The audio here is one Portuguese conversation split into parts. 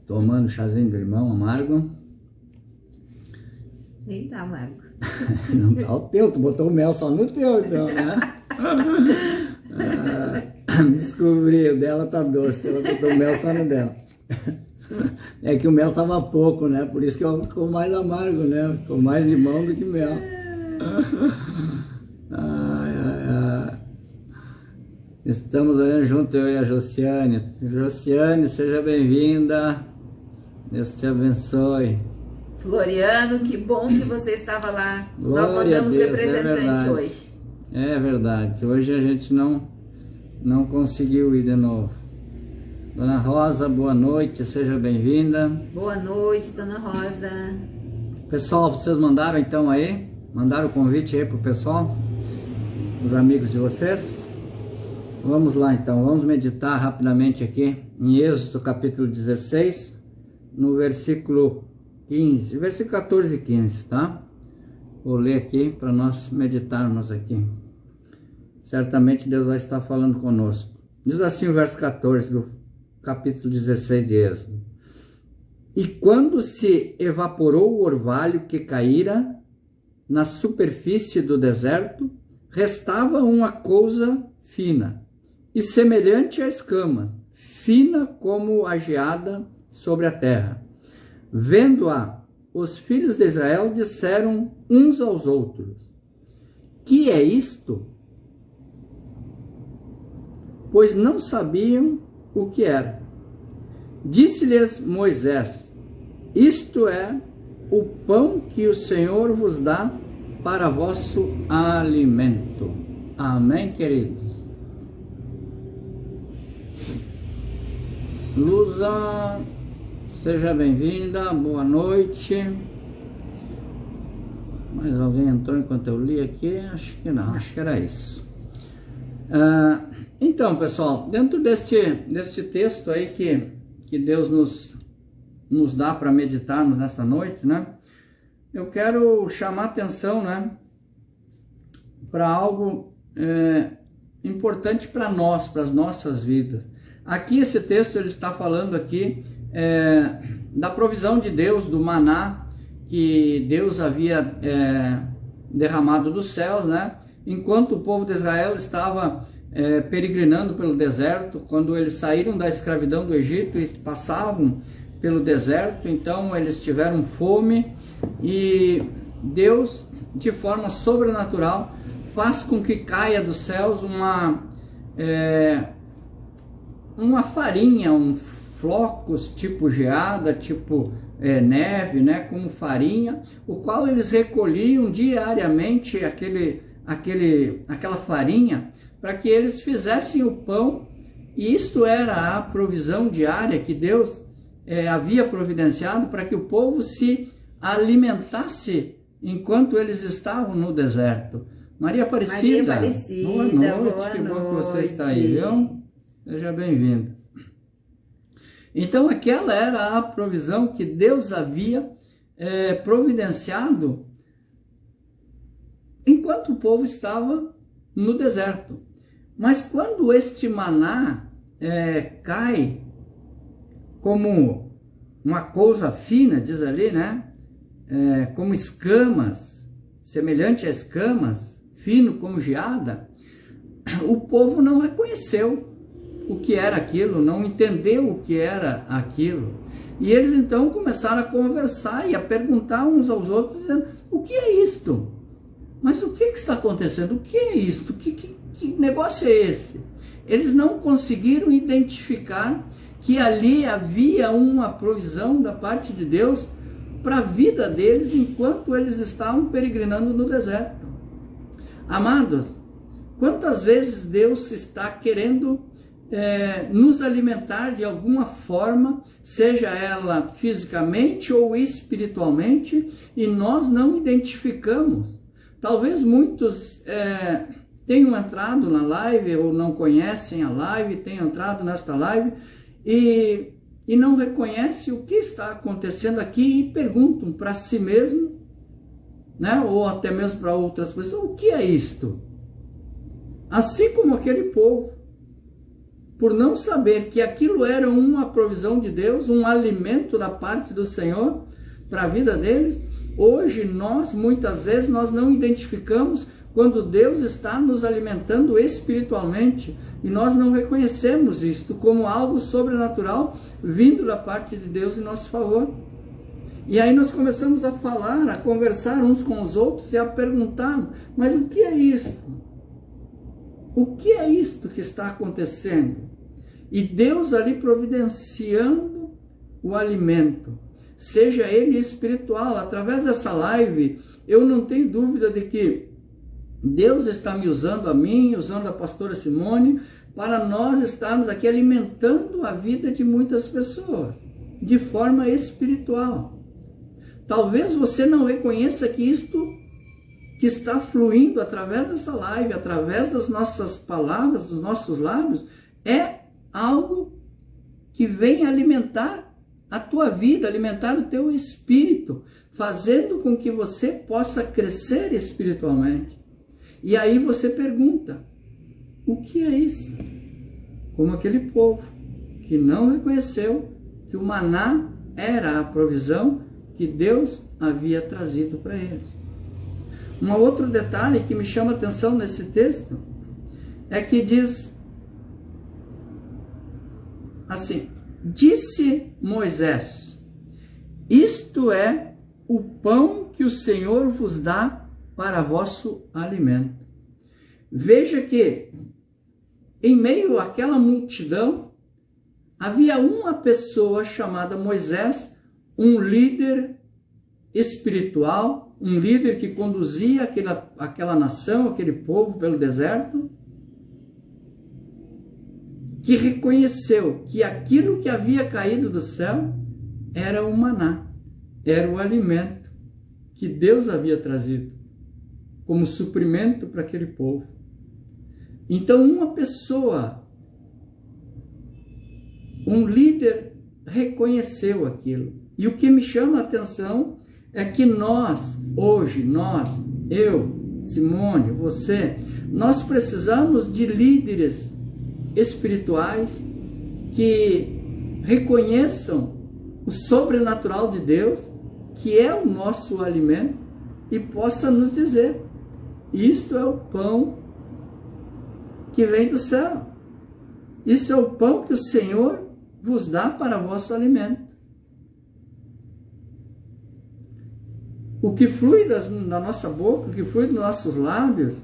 tomando chazinho de limão amargo. Nem tá amargo. Não tá o teu, tu botou o mel só no teu, então, né? Descobri, o dela tá doce, ela botou o mel só no dela. É que o mel tava pouco, né? Por isso que ficou mais amargo, né? Ficou mais limão do que mel. Estamos olhando junto, eu e a Josiane. Josiane, seja bem-vinda. Deus te abençoe. Floriano, que bom que você estava lá. Glória Nós mandamos a Deus, representante hoje. É verdade. Hoje a gente não conseguiu ir de novo. Dona Rosa, boa noite, seja bem-vinda. Boa noite, Dona Rosa. Pessoal, vocês mandaram então aí? Mandaram o convite aí pro pessoal? Os amigos de vocês? Vamos lá então, vamos meditar rapidamente aqui em Êxodo capítulo 16, no versículo 15, versículo 14 e 15, tá? Vou ler aqui para nós meditarmos aqui. Certamente Deus vai estar falando conosco. Diz assim o verso 14 do capítulo 16 de Êxodo. E quando se evaporou o orvalho que caíra na superfície do deserto, restava uma coisa fina e semelhante a escamas, fina como a geada sobre a terra. Vendo-a, os filhos de Israel disseram uns aos outros: que é isto? Pois não sabiam o que era. Disse-lhes Moisés: isto é o pão que o Senhor vos dá para vosso alimento. Amém, queridos? Lusa, seja bem-vinda, boa noite. Mais alguém entrou enquanto eu li aqui? Acho que não, acho que era isso. Então, pessoal, dentro deste texto aí que Deus nos dá para meditarmos nesta noite, né? Eu quero chamar atenção, né, para algo importante para nós, para as nossas vidas. Aqui esse texto ele está falando aqui da provisão de Deus, do maná que Deus havia derramado dos céus, né? Enquanto o povo de Israel estava peregrinando pelo deserto, quando eles saíram da escravidão do Egito e passavam pelo deserto, então eles tiveram fome e Deus, de forma sobrenatural, faz com que caia dos céus uma farinha, flocos tipo geada, tipo neve, né, como farinha, o qual eles recolhiam diariamente aquela farinha para que eles fizessem o pão, e isto era a provisão diária que Deus havia providenciado para que o povo se alimentasse enquanto eles estavam no deserto. Maria Aparecida, boa noite, que bom que você está aí, viu? Seja bem-vindo. Então aquela era a provisão que Deus havia providenciado enquanto o povo estava no deserto. Mas quando este maná cai como uma coisa fina, diz ali, né? Como escamas, semelhante a escamas, fino como geada, o povo não reconheceu o que era aquilo, não entendeu o que era aquilo. E eles então começaram a conversar e a perguntar uns aos outros, dizendo: o que é isto? Mas o que está acontecendo? O que é isto? Que negócio é esse? Eles não conseguiram identificar que ali havia uma provisão da parte de Deus para a vida deles enquanto eles estavam peregrinando no deserto. Amados, quantas vezes Deus está querendo nos alimentar de alguma forma, seja ela fisicamente ou espiritualmente, e nós não identificamos. Talvez muitos tenham entrado na live ou não conhecem a live, tenham entrado nesta live e não reconhecem o que está acontecendo aqui e perguntam para si mesmo, né, ou até mesmo para outras pessoas: o que é isto? Assim como aquele povo, por não saber que aquilo era uma provisão de Deus, um alimento da parte do Senhor para a vida deles, hoje muitas vezes nós não identificamos quando Deus está nos alimentando espiritualmente e nós não reconhecemos isto como algo sobrenatural vindo da parte de Deus em nosso favor. E aí nós começamos a falar, a conversar uns com os outros e a perguntar, mas o que é isso? O que é isto que está acontecendo? E Deus ali providenciando o alimento, seja ele espiritual. Através dessa live, eu não tenho dúvida de que Deus está me usando a mim, usando a pastora Simone, para nós estarmos aqui alimentando a vida de muitas pessoas, de forma espiritual. Talvez você não reconheça que isto que está fluindo através dessa live, através das nossas palavras, dos nossos lábios, é algo que vem alimentar a tua vida, alimentar o teu espírito, fazendo com que você possa crescer espiritualmente. E aí você pergunta, o que é isso? Como aquele povo que não reconheceu que o maná era a provisão que Deus havia trazido para eles. Um outro detalhe que me chama a atenção nesse texto é que diz assim: disse Moisés, isto é o pão que o Senhor vos dá para vosso alimento. Veja que em meio àquela multidão havia uma pessoa chamada Moisés, um líder espiritual, um líder que conduzia aquela nação, aquele povo pelo deserto, que reconheceu que aquilo que havia caído do céu era o maná, era o alimento que Deus havia trazido como suprimento para aquele povo. Então uma pessoa, um líder, reconheceu aquilo. E o que me chama a atenção é que hoje, eu, Simone, você, nós precisamos de líderes espirituais que reconheçam o sobrenatural de Deus, que é o nosso alimento, e possa nos dizer, isto é o pão que vem do céu. Isso é o pão que o Senhor vos dá para vosso alimento. O que flui da nossa boca, o que flui dos nossos lábios,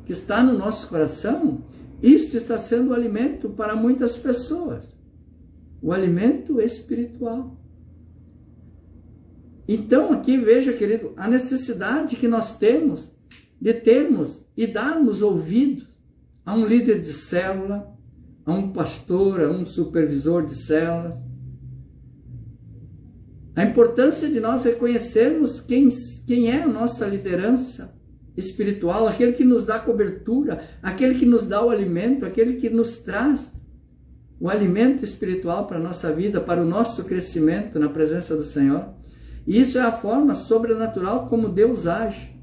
que está no nosso coração, isso está sendo o alimento para muitas pessoas. O alimento espiritual. Então aqui veja, querido, a necessidade que nós temos de termos e darmos ouvidos a um líder de célula, a um pastor, a um supervisor de células. A importância de nós reconhecermos quem é a nossa liderança espiritual, aquele que nos dá cobertura, aquele que nos dá o alimento, aquele que nos traz o alimento espiritual para a nossa vida, para o nosso crescimento na presença do Senhor. E isso é a forma sobrenatural como Deus age,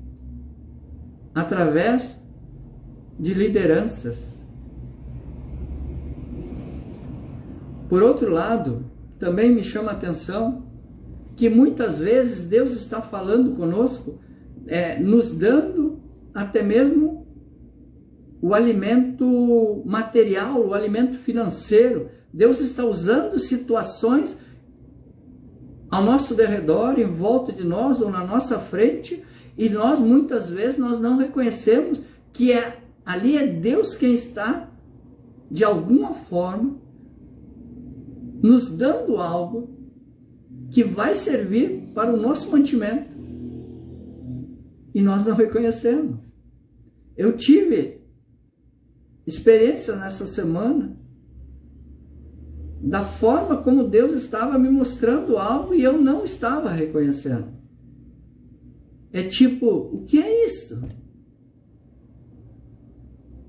através de lideranças. Por outro lado, também me chama a atenção que muitas vezes Deus está falando conosco, nos dando até mesmo o alimento material, o alimento financeiro. Deus está usando situações ao nosso derredor, em volta de nós ou na nossa frente, e nós muitas vezes não reconhecemos que ali é Deus quem está, de alguma forma, nos dando algo que vai servir para o nosso mantimento. E nós não reconhecemos. Eu tive experiência nessa semana da forma como Deus estava me mostrando algo e eu não estava reconhecendo. É tipo, o que é isso?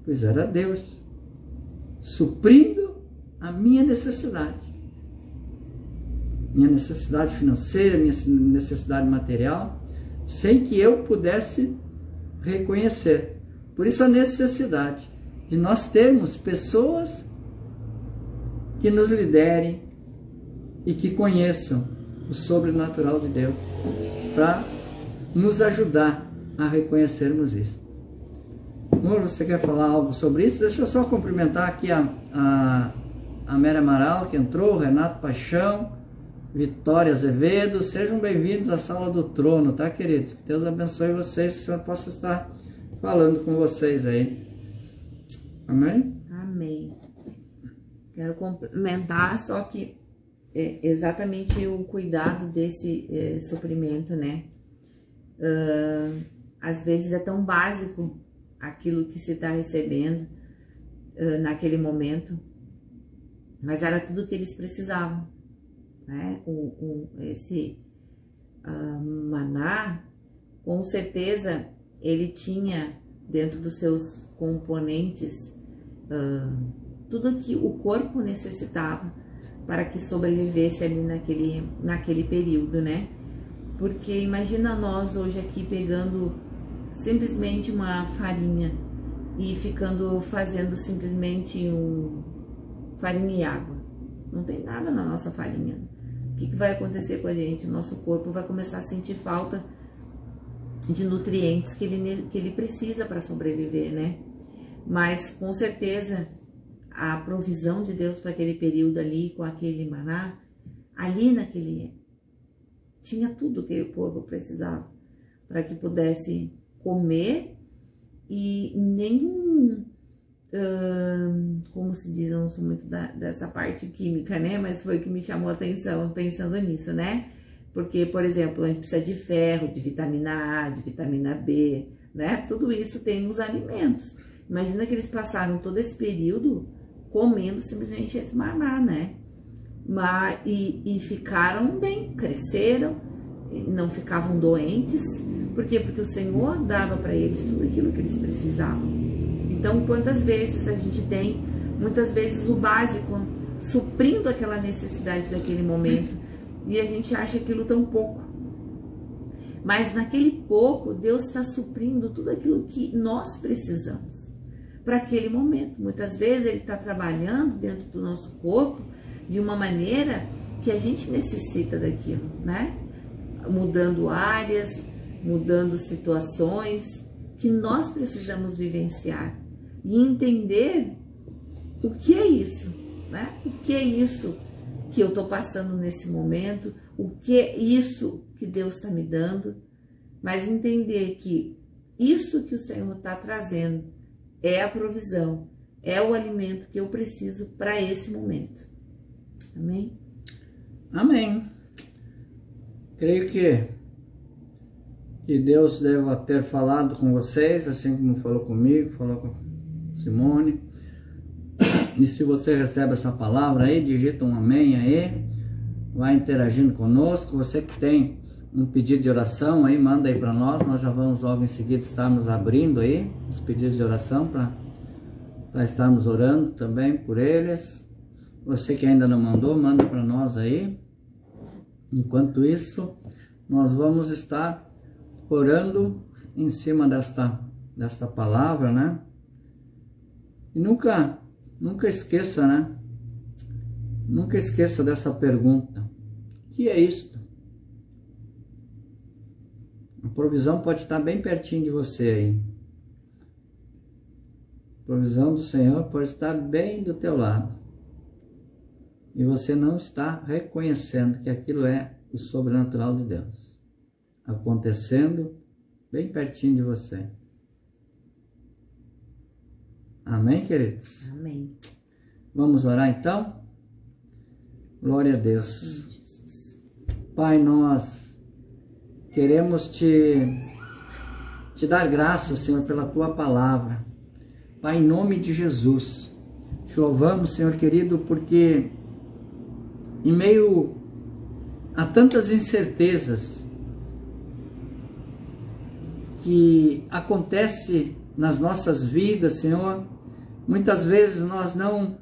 Pois era Deus suprindo a minha necessidade. Minha necessidade financeira, minha necessidade material, sem que eu pudesse reconhecer. Por isso a necessidade de nós termos pessoas que nos liderem e que conheçam o sobrenatural de Deus, para nos ajudar a reconhecermos isso. Amor, você quer falar algo sobre isso? Deixa eu só cumprimentar aqui a Mary Amaral, que entrou, Renato Paixão, Vitória Azevedo. Sejam bem-vindos à Sala do Trono, tá, queridos? Que Deus abençoe vocês, que o Senhor possa estar falando com vocês aí. Amém? Amém. Quero complementar, só que exatamente o cuidado desse suprimento, né? Às vezes é tão básico aquilo que se está recebendo naquele momento, mas era tudo que eles precisavam, né? Esse maná, com certeza, ele tinha dentro dos seus componentes tudo que o corpo necessitava para que sobrevivesse ali naquele período, né? Porque imagina nós hoje aqui pegando simplesmente uma farinha e fazendo simplesmente farinha e água. Não tem nada na nossa farinha. O que vai acontecer com a gente? O nosso corpo vai começar a sentir falta de nutrientes que ele precisa para sobreviver, né? Mas com certeza a provisão de Deus para aquele período ali, com aquele maná, ali tinha tudo que o povo precisava para que pudesse comer, e nenhum, como se diz, eu não sou muito dessa parte química, né? Mas foi o que me chamou a atenção pensando nisso, né? Porque, por exemplo, a gente precisa de ferro, de vitamina A, de vitamina B, né? Tudo isso tem nos alimentos. Imagina que eles passaram todo esse período comendo simplesmente esse maná, né? E ficaram bem, cresceram, não ficavam doentes. Por quê? Porque o Senhor dava para eles tudo aquilo que eles precisavam. Então, quantas vezes a gente tem, muitas vezes, o básico suprindo aquela necessidade daquele momento, e a gente acha aquilo tão pouco. Mas naquele pouco, Deus está suprindo tudo aquilo que nós precisamos para aquele momento. Muitas vezes Ele está trabalhando dentro do nosso corpo de uma maneira que a gente necessita daquilo, né? Mudando áreas, mudando situações que nós precisamos vivenciar e entender o que é isso, né? O que é isso que eu estou passando nesse momento, o que é isso que Deus está me dando, mas entender que isso que o Senhor está trazendo é a provisão, é o alimento que eu preciso para esse momento. Amém? Amém. Creio que Deus deve ter falado com vocês, assim como falou comigo, falou com Simone. E se você recebe essa palavra aí, digita um amém aí, vai interagindo conosco. Você que tem um pedido de oração aí, manda aí para nós já vamos logo em seguida estarmos abrindo aí os pedidos de oração para estarmos orando também por eles. Você que ainda não mandou, manda para nós aí. Enquanto isso, nós vamos estar orando em cima desta palavra, né? E nunca esqueça, né? Nunca esqueça dessa pergunta. O que é isto? A provisão pode estar bem pertinho de você aí. A provisão do Senhor pode estar bem do teu lado. E você não está reconhecendo que aquilo é o sobrenatural de Deus acontecendo bem pertinho de você. Amém, queridos? Amém. Vamos orar então? Glória a Deus. Pai, nós queremos te dar graças, Senhor, pela tua palavra. Pai, em nome de Jesus, te louvamos, Senhor querido, porque em meio a tantas incertezas que acontece nas nossas vidas, Senhor, muitas vezes nós não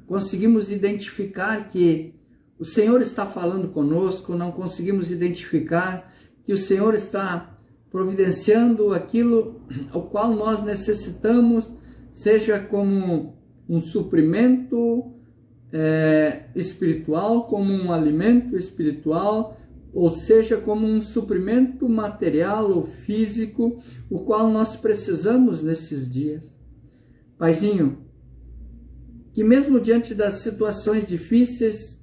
conseguimos identificar que o Senhor está falando conosco, não conseguimos identificar que o Senhor está providenciando aquilo ao qual nós necessitamos, seja como um suprimento espiritual, como um alimento espiritual, ou seja, como um suprimento material ou físico, o qual nós precisamos nesses dias. Paizinho, que mesmo diante das situações difíceis,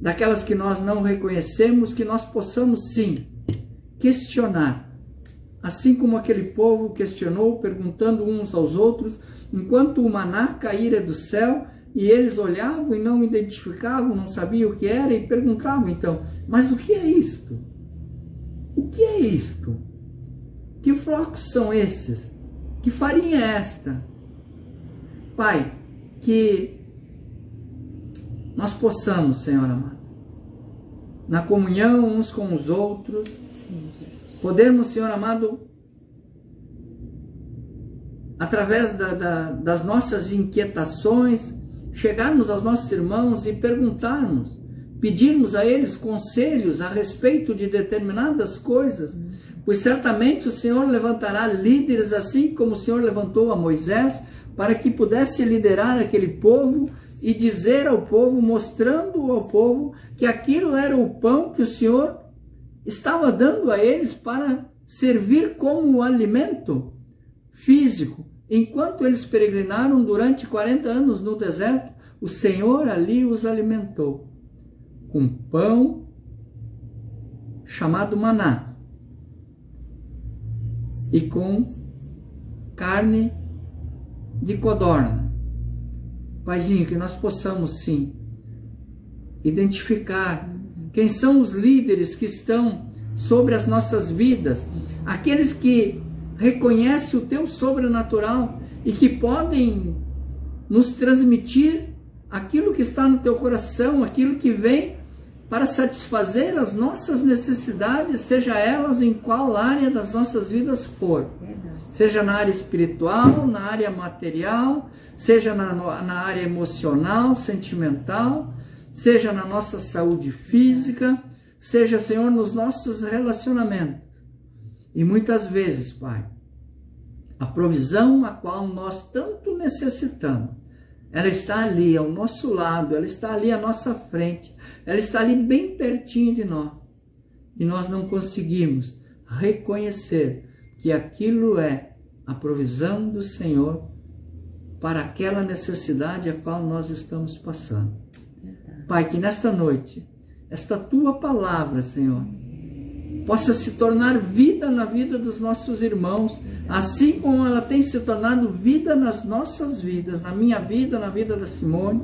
daquelas que nós não reconhecemos, que nós possamos sim questionar, assim como aquele povo questionou, perguntando uns aos outros, enquanto o maná caíra do céu, e eles olhavam e não identificavam, não sabiam o que era, e perguntavam então, mas o que é isto? O que é isto? Que flocos são esses? Que farinha é esta? Pai, que nós possamos, Senhor amado, na comunhão uns com os outros, sim, Jesus, podermos, Senhor amado, através das nossas inquietações, chegarmos aos nossos irmãos e perguntarmos, pedirmos a eles conselhos a respeito de determinadas coisas, pois certamente o Senhor levantará líderes assim como o Senhor levantou a Moisés, para que pudesse liderar aquele povo e dizer ao povo, mostrando ao povo que aquilo era o pão que o Senhor estava dando a eles para servir como alimento físico. Enquanto eles peregrinaram durante 40 anos no deserto, o Senhor ali os alimentou com pão chamado maná e com carne de codorna. Paizinho, que nós possamos sim identificar quem são os líderes que estão sobre as nossas vidas, aqueles que reconhecem o teu sobrenatural e que podem nos transmitir aquilo que está no teu coração, aquilo que vem para satisfazer as nossas necessidades, seja elas em qual área das nossas vidas for. Seja na área espiritual, na área material, seja na área emocional, sentimental, seja na nossa saúde física, seja, Senhor, nos nossos relacionamentos. E muitas vezes, Pai, a provisão a qual nós tanto necessitamos, ela está ali ao nosso lado, ela está ali à nossa frente, ela está ali bem pertinho de nós. E nós não conseguimos reconhecer que aquilo é a provisão do Senhor para aquela necessidade a qual nós estamos passando. Pai, que nesta noite, esta Tua palavra, Senhor, possa se tornar vida na vida dos nossos irmãos, assim como ela tem se tornado vida nas nossas vidas, na minha vida, na vida da Simone.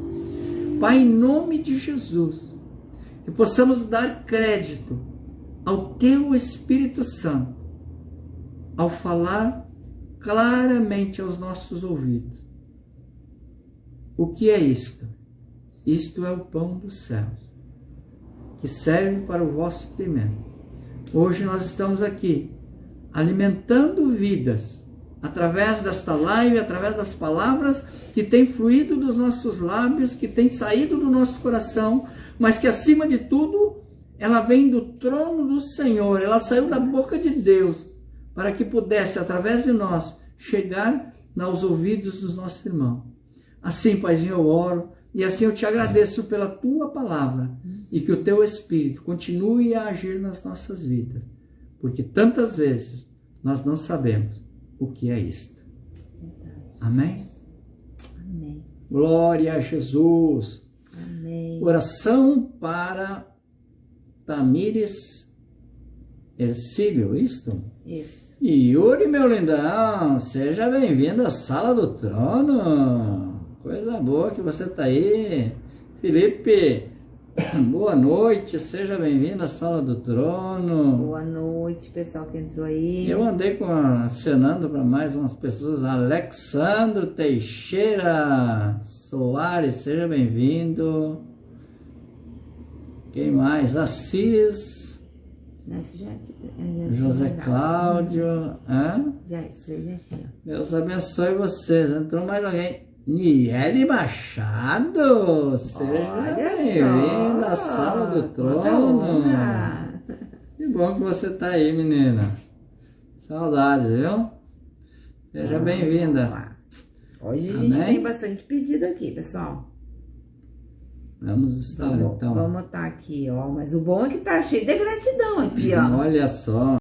Pai, em nome de Jesus, que possamos dar crédito ao Teu Espírito Santo, ao falar claramente aos nossos ouvidos. O que é isto? Isto é o pão dos céus, que serve para o vosso suprimento. Hoje nós estamos aqui, alimentando vidas, através desta live, através das palavras que têm fluído dos nossos lábios, que têm saído do nosso coração, mas que acima de tudo, ela vem do trono do Senhor, ela saiu da boca de Deus, para que pudesse, através de nós, chegar aos ouvidos dos nossos irmãos. Assim, Paizinho, eu oro, e assim eu te agradeço pela Tua palavra, e que o Teu Espírito continue a agir nas nossas vidas, porque tantas vezes nós não sabemos o que é isto. Amém? Amém. Glória a Jesus. Amém. Oração para Tamires Ercílio, isto? Isso. Yuri, meu lindão, seja bem-vindo à Sala do Trono. Coisa boa que você está aí. Felipe, boa noite, seja bem-vindo à Sala do Trono. Boa noite, pessoal que entrou aí. Eu andei acenando para mais umas pessoas. Alexandro Teixeira Soares, seja bem-vindo. Quem mais? Assis. José Cláudio. Já tinha. Deus abençoe vocês. Entrou mais alguém. Niele Machado, seja bem-vinda à Sala do Trono. Que bom que você está aí, menina. Saudades, viu? Seja bem-vinda. Hoje a gente tem bastante pedido aqui, pessoal. Vamos estar, então. Vamos estar aqui, ó. Mas o bom é que tá cheio de gratidão aqui, ó. Olha só.